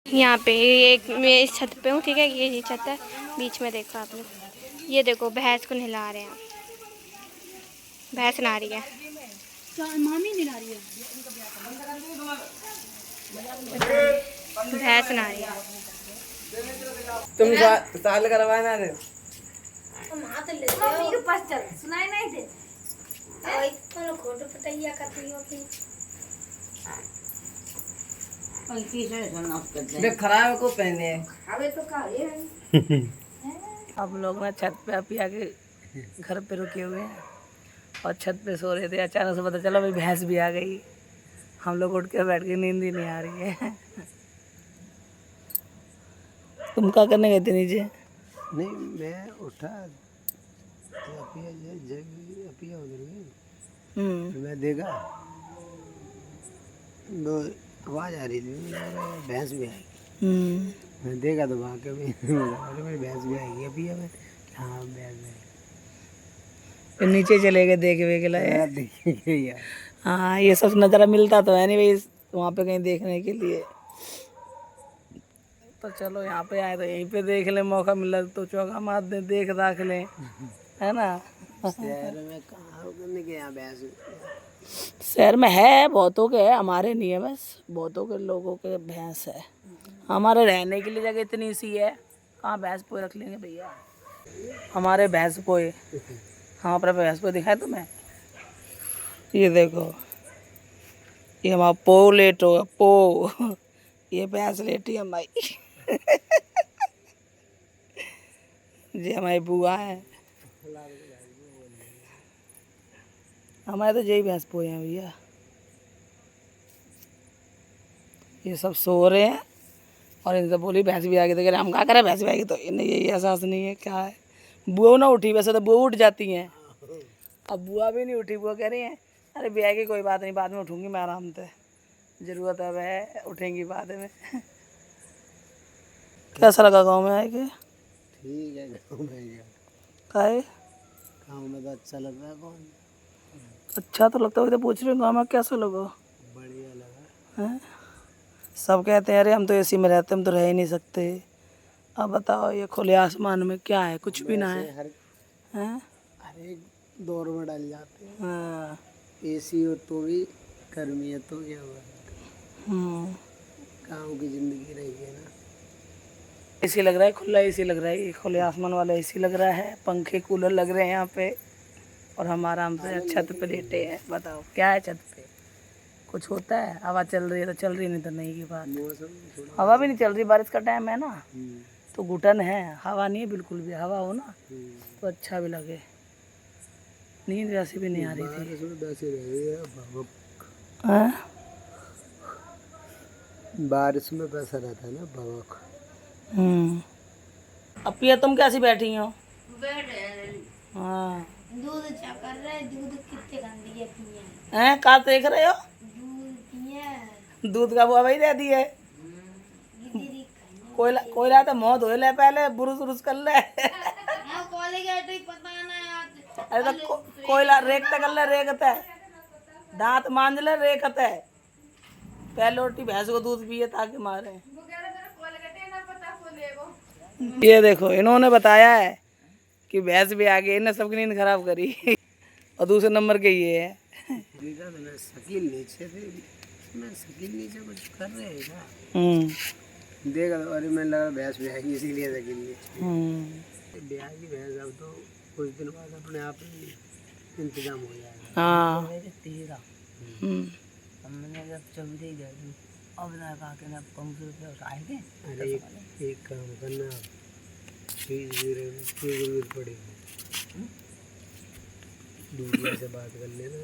यहाँ पे एक मैं इस छत पे हूँ, ठीक है। ये छत है, बीच में देखो आप लोग, ये देखो भैंस को नहला रहे हैं। भैंस नहा रही है, मामी नहा रही है, भैंस नहा रही है। तुम साल करवाना रे, मम्मी के पास चल, सुनाई नहीं दे। कौन खोटो पटैया करती हो कि खराब को पहने अबे तो काले अब लोग ना छत पे अभी आके घर पे रुके हुए हैं और छत पे सो रहे थे। अचानक से पता चला भाई भैंस भी आ गई। हम लोग उठ के बैठ के, नींद ही नहीं आ रही है। तुम क्या करने गए थे नीचे? नहीं, मैं उठा तो अपिया उधर गई। मैं देखा वो आवाज़ आ रही थी, भैंस भी आएगी। मैं देखा तो वहाँ के मेरी भैंस भी आएगी अपिया में। हाँ, भैंस आएगी। फिर नीचे चले गए, देख वे के लाए। देखिए यार, हाँ, ये सब नज़ारा मिलता तो है नहीं भाई वहाँ पे कहीं देखने के लिए। तो चलो यहाँ पे आए तो यहीं पे देख लें, मौका मिला तो चौका मार दें, देख दाख लें, है ना। शहर में कहाँ करने के यहाँ भैंस? शहर में है, बहुतों के है, हमारे नहीं है, बस बहुतों के लोगों के भैंस है। हमारे रहने के लिए जगह इतनी सी है, कहाँ भैंस पोए रख लेंगे भैया। हमारे भैंस पोए, हाँ पर भैंस पोए दिखाए तुम्हें? ये देखो, ये हमारा पो लेट होगा, पो। ये भैंस लेटी है हमारी। जी हमारी बुआ है। हमारे तो यही भैंस पोए हैं भैया। ये सब सो रहे हैं और इनसे बोली भैंस भी आ गई, तो कह रहे हम क्या करें, भैंस भी आएगी। तो इन्हें यही एहसास नहीं है क्या है। बुआ ना उठी, वैसे तो बुआ उठ जाती हैं, अब बुआ भी नहीं उठी। बुआ कह रही हैं अरे भी आएगी, कोई बात नहीं, बाद में उठूंगी मैं आराम से, ज़रूरत है वह उठेंगी बाद में। कैसा लगा गाँव में आए के? ठीक है, गाँव में गया, काहे? गाँव में तो अच्छा लग रहा है। कौन अच्छा तो लगता है, तो पूछ रही हूँ गाँव में कैसा लगा? बढ़िया लगा हैं? सब कहते हैं अरे हम तो एसी में रहते, हम तो रह ही नहीं सकते। अब बताओ ये खुले आसमान में क्या है, कुछ भी ना है। हैं? हर एक दौर में डाल जाते हैं। हाँ। एसी हो तो भी, गर्मी है तो क्या हुआ। गाँव की जिंदगी रही है ना। एसी लग रहा है, खुला एसी लग रहा है, ये खुले आसमान वाला एसी लग रहा है, पंखे कूलर लग रहे हैं यहाँ पे, और हम आराम से छत पे लेटे हैं। बताओ क्या है छत पे, कुछ होता है? हवा चल रही है तो चल रही, नहीं तो नहीं की बात। मौसम हवा भी नहीं चल रही, बारिश का टाइम है ना, तो घुटन है, हवा नहीं है बिल्कुल भी। हवा हो ना तो अच्छा भी लगे। नींद वैसे भी नहीं आ रही थी। हाँ? बारिश में पैसा रहता है ना, भवक। अब पिया तुम कैसी बैठी हो? हाँ। दूध क्या कर रहे, दूध कितने गंदी है पिए हैं कहाँ देख रहे हो? दूध पिए दूध का बुआ भाई दे दी है। दीदी कोयला तो मुँह धो ले, पहले बुरुस उरुस कर ले। कॉलेज पता ना अरे तो कोयला रेखते कर ले, रेखते दांत मांज ले, रेखते पहले रोटी भैंस को दूध पिए ताकि मारे। ये देखो इन्होंने बताया है कि भैंस भी आ गई, इन्हें सबकी नींद खराब करी। और दूसरे नंबर के ये है। शकील नीचे थे, मैं शकील नीचे कुछ कर रहे हैं क्या देखा, अरे मैं लगा भैंस भी आएगी इसीलिए शकील नीचे। ब्याह की भैंस अब तो कुछ दिन बाद अपने आप ही इंतजाम हो जाएगा। हाँ। हमने जब चौधरी गए अब कहा कि ना 500 रुपये उठाएंगे। अरे एक काम करना, फीस पड़ेगी, दूध से बात कर लेना,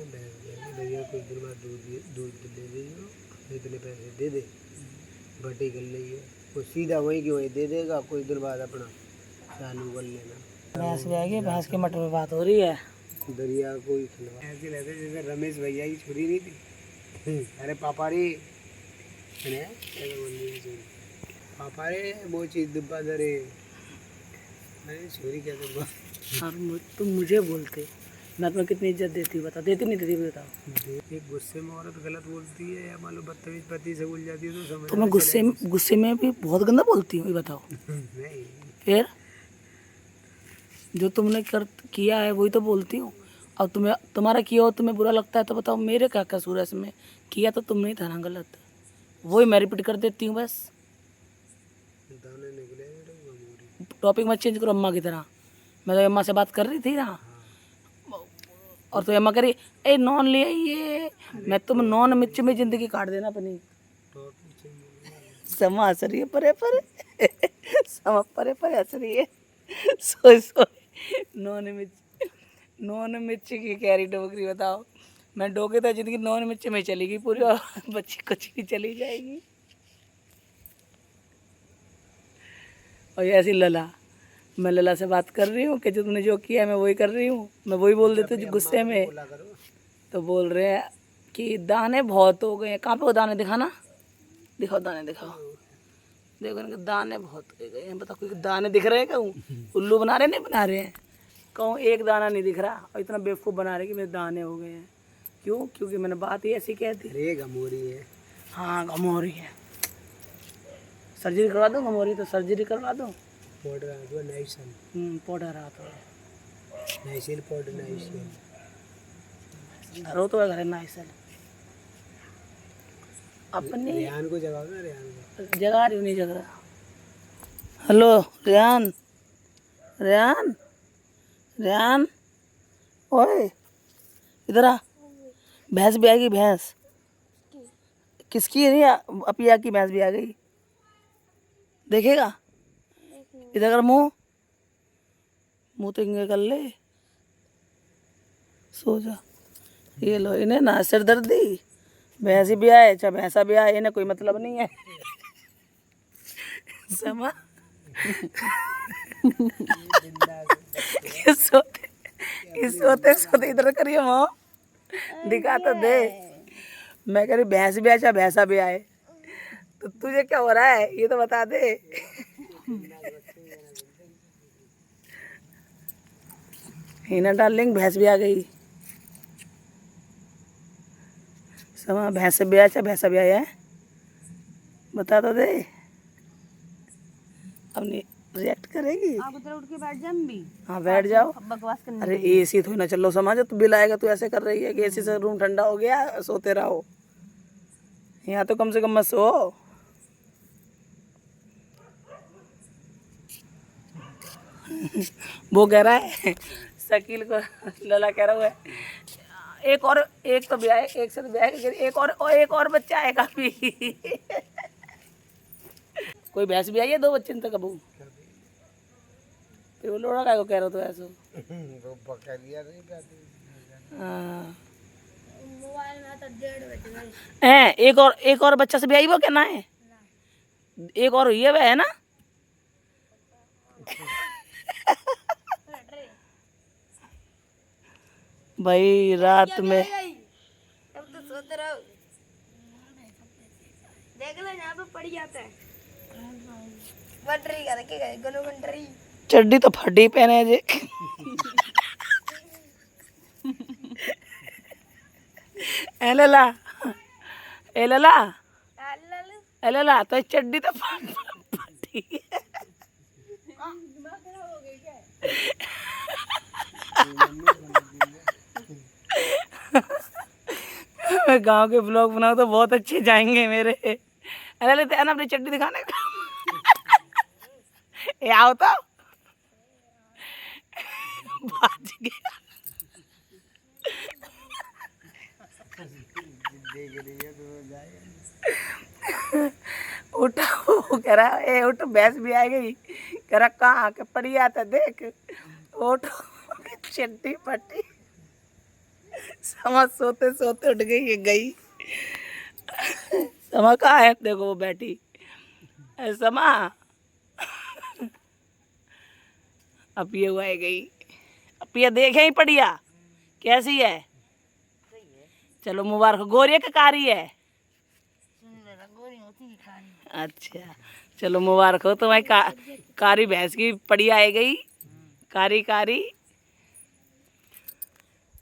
भैया कुछ दिन बाद दूध दे दीजिए, इतने पैसे दे दे, भट्टी कर लीजिए, वो सीधा वहीं की वहीं दे देगा, कुछ दिन बाद अपना चालू कर लेना। भैंस भी आएगी, भैंस के मटर में बात हो रही है। दरिया कोई खिलवा ऐसे रहते जैसे रमेश भैया की छुरी नहीं थी। अरे पापा रे, पापा रे वो चीज़ डिब्बा दरे, अरे छुरी क्या डिब्बा। और तुम मुझे बोलते मैं तुम्हें कितनी इज्जत देती हूँ, बता देती नहीं देती बताओ। एक गुस्से में औरत गलत बोलती है या मान लो बदतमीज पति से बोल जाती है तो समझ तो मैं गुस्से में भी बहुत गंदा बोलती हूँ, ये बताओ। नहीं। फिर जो तुमने किया है वही तो बोलती हूँ। अब तुम्हें तुम्हारा किया हो तुम्हें बुरा लगता है तो बताओ मेरे क्या कसूर है इसमें? किया तो तुमने ही था ना गलत, वही मैं रिपीट कर देती हूँ बस। दाने निकले मेरे टॉपिक मत चेंज करो अम्मा की तरह। मैं तो अम्मा से बात कर रही थी ना, और तो अम्मा कह रही ए नॉन ले आइए। मैं तुम नॉन मिर्च में ज़िंदगी काट देना अपनी। समा हंस रही है परे परे समा परे परे हंस रही है। सोच नॉन मिर्च की कैरी डोकरी बताओ। मैं डोके तो जिंदगी नॉन मिर्च में चली गई पूरी, और बच्ची कुछ भी चली जाएगी। और ऐसी लला, मैं लला से बात कर रही हूँ कि जो तुमने जो किया है मैं वही कर रही हूँ, मैं वही बोल देती हूँ गुस्से में। बोला करो। तो बोल रहे हैं कि दाने बहुत हो गए हैं। कहाँ पे वो दाने दिखाना, दिखाओ दाने दिखाओ। देखो इनके दाने बहुत हो गए हैं। बताओ कोई दाने दिख रहे हैं? कहूँ उल्लू बना रहे नहीं बना रहे हैं? कहूँ एक दाना नहीं दिख रहा और इतना बेवकूफ़ बना रहे कि मेरे दाने हो गए हैं। क्यों? क्योंकि मैंने बात ही ऐसी कह दी। अरे गमोरी है। हाँ गमोरी है। सर्जरी करवा दो, गमोरी तो सर्जरी करवा दो। पाउडर आ गया नाइसल। पाउडर आता है, नाइसिल पाउडर नाइसिल। रो तो घर है नाइसल अपनी। रेहान को जगाओ ना, रेहान को। जगा रही हूँ, नहीं जग रहा। हेलो रेहान, रेहान, रेहान, ओए इधर आ। भैंस भी आ गई, भैंस किसकी है? नहीं अपिया की भैंस भी आ गई। देखेगा इधर कर, मुंह मुंह तो इंगे कर ले, सो जा। ये लो, इन्हें ना सिर दर्दी भैंस ही भी आए चाहे भैंसा भी आए, इन्हें कोई मतलब नहीं है। समा ये सोते सोते इधर करिए माँ, दिखा तो दे। मैं कह रही भैंस भी आए चाहे भैंसा भी आए, तो तुझे क्या हो रहा है ये तो बता दे। हीना डार्लिंग भैंस भी आ गई। समा भैंस भी आया चाहे भैंसा भी आया है, बता तो दे। अब नहीं रिएक्ट करेगी। आप उधर उठ के बैठ जा हम भी। हाँ बैठ जाओ। बकवास करने। अरे एसी थोड़ी ना चलो समझ, तू बिल आएगा तू ऐसे कर रही है कि एसी से रूम ठंडा हो गया सोते रहो। यहाँ तो कम से कम मत सो। वो कह रहा है शकील को, लला कह रहा है एक और, एक तो ब्याह एक से तो ब्याह एक और बच्चा आएगा भी। कोई भैंस भी आई है 2 बच्चे तक कबू। फिर वो लोड़ा का को कह रहा तो ऐसा। वो बकरिया नहीं पाती। हाँ मोबाइल में तो 1:30 बज गए। एक और बच्चा से भी आई वो क्या ना है? एक और हुई है वह है ना। भाई रात में अब तो सोते रहो। देख लो यहाँ पे पड़ जाता है। बटरी करके गए गनो बटरी। चड्डी तो फटी पहने जे। ए लला, ए लला, ए लला तो चड्डी तो फटी है। मैं गांव के ब्लॉग बनाऊँ तो बहुत अच्छे जाएंगे मेरे। अरे लेते हैं ना अपनी चड्डी दिखाने का। ये आओ तो बाज गया। उठा, वो कह रहा ए उठ भैंस भी आ गई। कह रहा कहाँ के पड़ी आता देख। उठ चड्डी फटी। समा सोते सोते उठ गई, ये गई। समा कहाँ है? देखो वो बैठी। समा अब ये हुआ है गई। अब ये देखे ही पड़िया कैसी है? चलो मुबारक। गोरी है कि कारी है? अच्छा चलो मुबारक हो तुम्हारी कारी भैंस की पड़िया आ गई। कारी कारी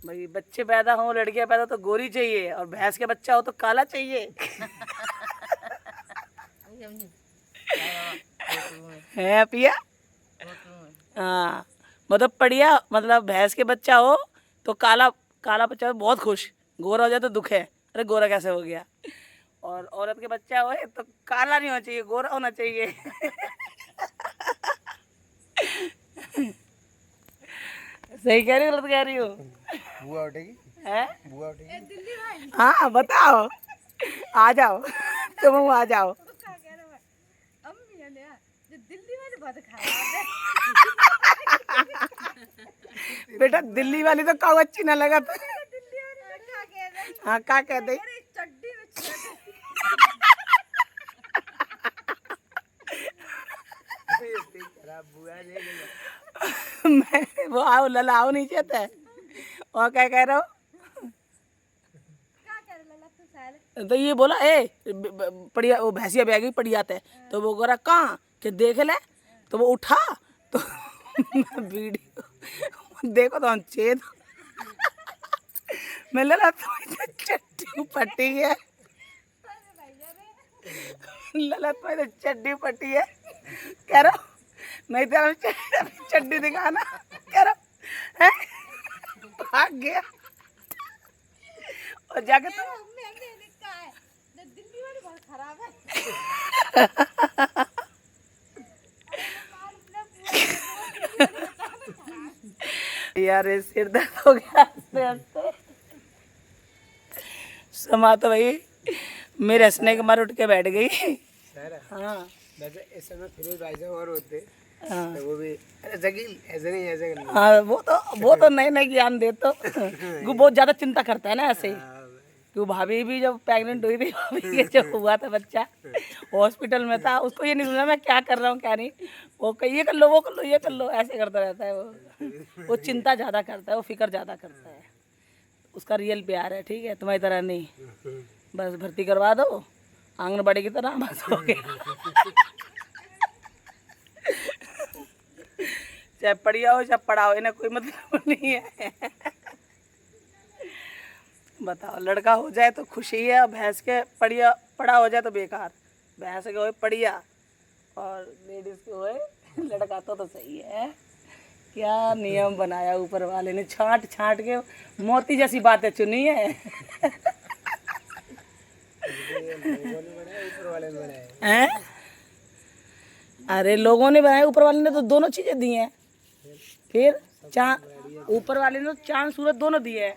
भाई बच्चे पैदा हो, लड़कियां पैदा तो गोरी चाहिए, और भैंस के बच्चा हो तो काला चाहिए। है पिया? हाँ, मतलब बढ़िया, मतलब भैंस के बच्चा हो तो काला, काला बच्चा हो बहुत खुश, गोरा हो जाए तो दुख है, अरे गोरा कैसे हो गया। और औरत के बच्चा हो तो काला नहीं होना चाहिए, गोरा होना चाहिए। सही कह रही हो, गलत कह रही हो? बुआ उठेगी, हैं? बुआ उठेगी। हाँ बताओ, आ जाओ तुम आ जाओ। बेटा दिल्ली वाली तो काऊ अच्छी ना लगा तो। हाँ क्या कहते? मैं वो आओ लला आओ नहीं चाहता है, और क्या कह रहे हो? तो ये बोला ए पड़िया, वो भैंसिया बैग पड़ियाता है, तो वो कह रहा कहाँ कि देख ले, तो वो उठा तो वीडियो देखो तो हम चेत मैं लला तो चट्टी पट्टी है, लला तो चड्डी पट्टी है, कह रहा नहीं तेरा चड्डी दिखाना, कह रहा है भाग गया और जाके तो यार सिर दर्द हो गया हंसते हंसते। समा तो भाई मेरे हंसने के मारे उठ के बैठ गई। हाँ वैसे इस समय फिरोज भाई साहब और होते, हाँ तो वो भी अरे जगील ऐसे नहीं ऐसे करना। हाँ, वो तो नए नए ज्ञान दे, तो वो बहुत ज्यादा चिंता करता है ना ऐसे ही। क्यों भाभी भी जब प्रेग्नेंट हुई थी, भाभी के जब हुआ था बच्चा, हॉस्पिटल में था, उसको ये नहीं सुना मैं क्या कर रहा हूँ क्या नहीं, वो ये कर लो वो कर लो ये कर लो ऐसे करता रहता है वो चिंता ज़्यादा करता है, वो फिक्र ज़्यादा करता है। उसका रियल प्यार है, ठीक है, तुम्हारी तरह नहीं। बस भर्ती करवा दो आंगनबाड़ी की तरह, बस हो गया। चाहे पढ़िया हो चाहे पढ़ा हो, इन्हें कोई मतलब नहीं है। बताओ, लड़का हो जाए तो खुशी है, और भैंस के पढ़ा हो जाए तो बेकार। भैंस के होए पढ़िया और लेडीज के होए लड़का तो सही है। क्या नियम बनाया ऊपर वाले ने, छांट छांट के मोती जैसी बातें चुनी है। हैं? अरे लोगों ने बनाया, ऊपर वाले ने तो दोनों चीजें दी हैं। फिर ऊपर वाले ने तो चांद सूरज दोनों दिए हैं,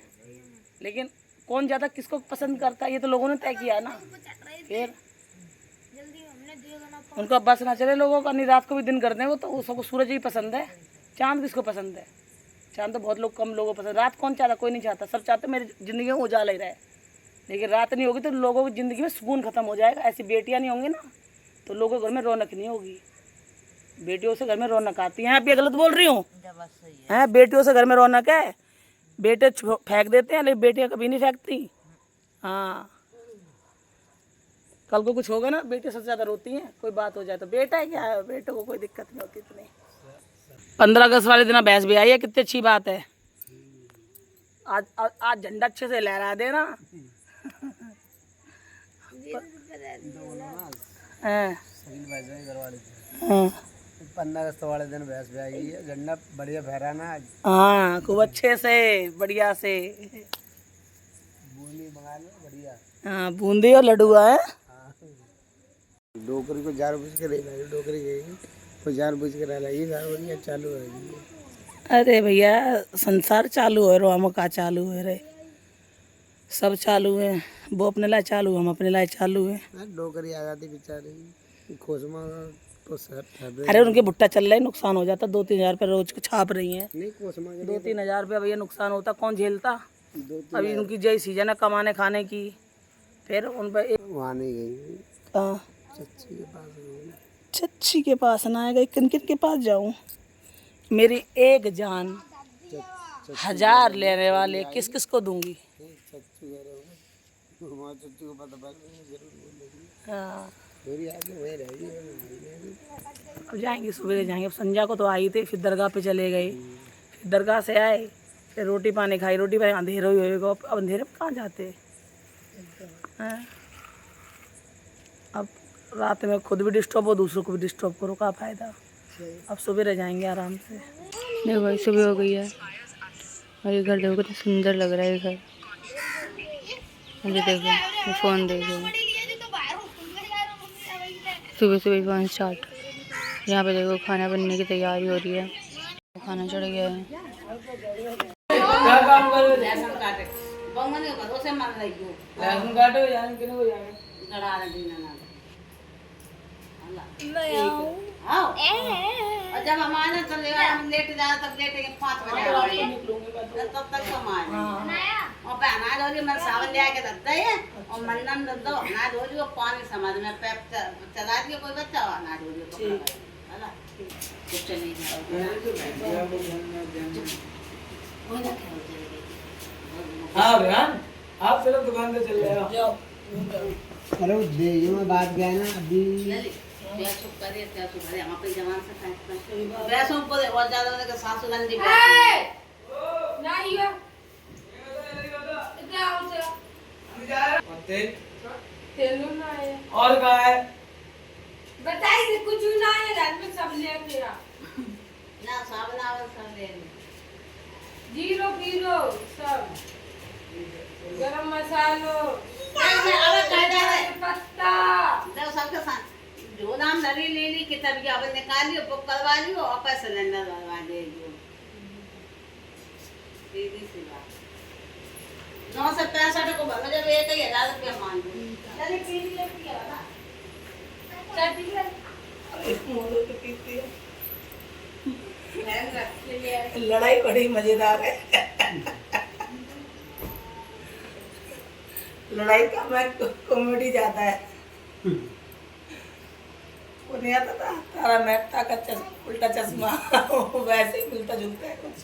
लेकिन कौन ज्यादा किसको पसंद करता है ये तो लोगों ने तय किया ना। फिर उनका बस ना चले लोगों का, नहीं रात को भी दिन करते हैं वो तो, सबको सूरज ही पसंद है। चांद किसको पसंद है? चांद तो बहुत लोग, कम लोगों को पसंद। रात कौन चाहता? कोई नहीं चाहता, सब चाहते मेरी ज़िंदगी में उजाला ही रहे, लेकिन रात नहीं होगी तो लोगों की ज़िंदगी में सुकून ख़त्म हो जाएगा। ऐसी बेटियाँ नहीं होंगी ना तो लोगों के घर में रौनक नहीं होगी। बेटियों से घर में रौनक आती है। आप ये गलत बोल रही हूँ? हैं, बेटियों से घर में रौनक है। बेटे फेंक देते हैं, लेकिन बेटियाँ कभी नहीं फेंकती। हाँ, कल को कुछ होगा ना, बेटे सबसे ज़्यादा रोती हैं। कोई बात हो जाए तो बेटा है क्या है, बेटों को कोई दिक्कत नहीं होती इतनी। 15 अगस्त वाले दिन भैंस भी आई है, कितनी अच्छी बात है। आज झंडा अच्छे से लहरा देना। हाँ 15 अगस्त वाले दिन भैंस भी आई है, झंडा बढ़िया फहराना आज। हाँ खूब अच्छे से बढ़िया से बूंदी मंगा लो बढ़िया। हाँ बूंदी और लड्डुआ है। डोकरी को 4 बज के रहना, डोकरी गई तो 4 बज के रहना, ये 4 बढ़िया चालू है। अरे भैया संसार चालू है, रोम का चालू है रे, सब चालू है। वो अपने लाए चालू, हम अपने लाए चालू है। डोकरी आ जाती बेचारी खोसमा तो सर। अरे उनके भुट्टा चल रहा है, नुकसान हो जाता। 2-3 हज़ार रुपये रोज को छाप रही हैं। नहीं कोसमा के 2-3 हज़ार रुपये भैया नुकसान होता, कौन झेलता? अभी उनकी जय सीजन है कमाने खाने की। फिर उन पर वहाँ नहीं गई, चच्ची के पास गई। चच्ची के पास ना आएगा, किन किन के पास जाऊँ? मेरी एक जान 1000 लेने वाले किस किस को दूंगी? चच्चू कह रहे हो, वहाँ चच्चू को पता जरूर बोलेगी। हाँ मेरी आगे वहीं रहेगी। अब जाएंगे, सुबह जाएंगे। अब संध्या को तो आई थी, फिर दरगाह पे चले गए, फिर दरगाह से आए, फिर रोटी पानी खाई, रोटी पानी अंधेरा ही होएगा, अब अंधेरे में कहाँ जाते हैं? अब रात में खुद भी डिस्टर्ब हो, दूसरों को भी डिस्टर्ब करो, क्या फ़ायदा। अब सुबह रह जाएंगे आराम से। देखो भाई सुबह हो गई है और ये घर देखो कितना सुंदर लग रहा है ये घर। अभी देखो मैं फ़ोन देख रही हूँ, सुबह सुबह फ़ोन स्टार्ट। यहाँ पे देखो खाना बनने की तैयारी हो रही है, खाना चढ़ गया है। क्या काम कर रहे? लहसुन काटे बंगने को दोसे मन लगी लहसुन काटे जाने किने को जाने गड़ा रे दीना ना मैं आओ और जब हम आने तो लेगा हम लेट जाए तब लेट 5 बजे तब तक हम आए और पहना दोली मैं सावन ले के दत्ता है और मन्नन दत्ता ना दोली वो पानी समझ में पैप चला दिया कोई बच्चा ना दोली तो हला कुछ नहीं हाँ बहन आप चलो दुकान पे चल रहे हो। अरे दे ये मैं बात गया ना अभी चुप करिए क्या चुप करिए हम अपने जवान से खाते वैसों को और ज्यादा होने के सासू गंदी नहीं है क्या हो से तेलू ना है और का है बताइए कुछ ना है रात में सब ले मेरा ना सावन आवे सब ले जीरो कीलो सब गरम मसालो पत्ता दो सबके साथ जो नाम नली ले ली किताब की अपन निकाल लियो बुक करवा लियो और पैसे सिलेंडर लगवा दे दियो सीधी सी बात 965 को भर जब 1000 रुपया मांग चले पीली ले पिया ना चल पी ले अरे मोदो तो पीती है लड़ाई बड़ी मजेदार है लड़ाई का मैं कॉमेडी जाता है वो नहीं आता था तारा मेहता का उल्टा चश्मा वैसे ही मिलता जुलता है कुछ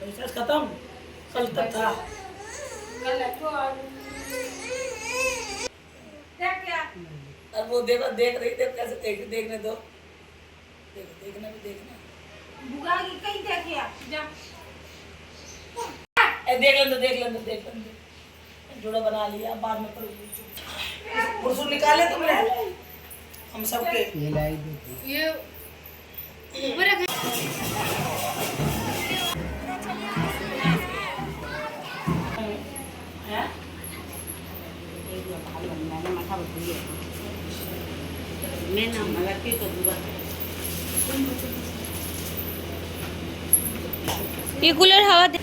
रिचार्ज खत्म कल तक था अब वो देख रही थे कैसे देखने दो देखना भी देखना बुगा की कहीं देखिए जा देख लें जोड़ा बना लिया बाद में कुछ निकाले तुमने हम सबके ये ऊपर रख हैं मैं ना मलकी तो दूर ये कूलर हवा दे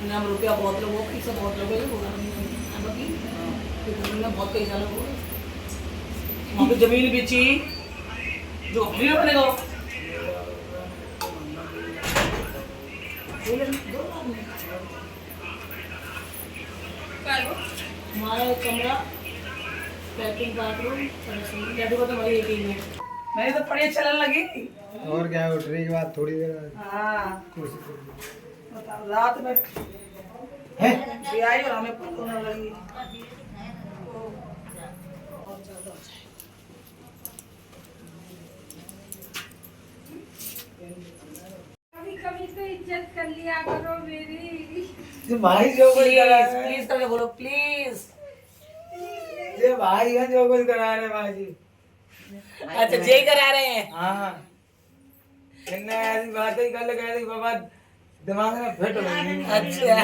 नाम रुपया बहुत लोगों की सब बहुत लोगों को बहुत कई सालों को वहाँ पे जमीन बेची जो अपनी बनेगा हमारा कमरा पैकिंग बाथरूम तो हमारी एक ही है मैंने तो पढ़िए चलने लगी और क्या उठने के बाद थोड़ी देर हाँ रात में है आई और हमें पता होने लगी कभी तो इज्जत कर लिया करो मेरी भाई जो कुछ प्लीज करके बोलो प्लीज ये भाई है जो कुछ करा रहे भाई अच्छा जय करा रहे हैं हाँ इन्हें ऐसी बातें ही कर ले कहते बाबा दिमाग में फिट हो गई अच्छा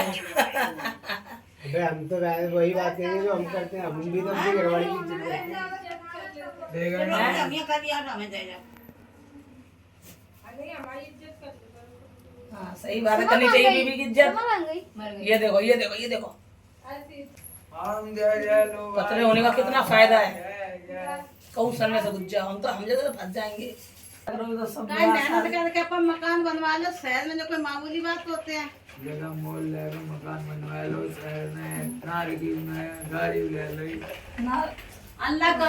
अबे हम तो वही बात करेंगे जो हम करते हैं हम भी तो अपनी घरवाली की इज्जत करते हैं देगा हम ये कर दिया हमें दे जा हाँ सही बात है करनी चाहिए बीबी की इज्जत ये देखो हम जय लो पतले होने का कितना फायदा है कहूँ सर में से गुज्जा हम जैसे फंस जाएंगे तो सब करके अपन मकान बनवा लो शहर में जो कोई मामूली बात होते हैं जगह मॉल ले लो मकान बनवा लो शहर में गाड़ी ले लो अल्लाह का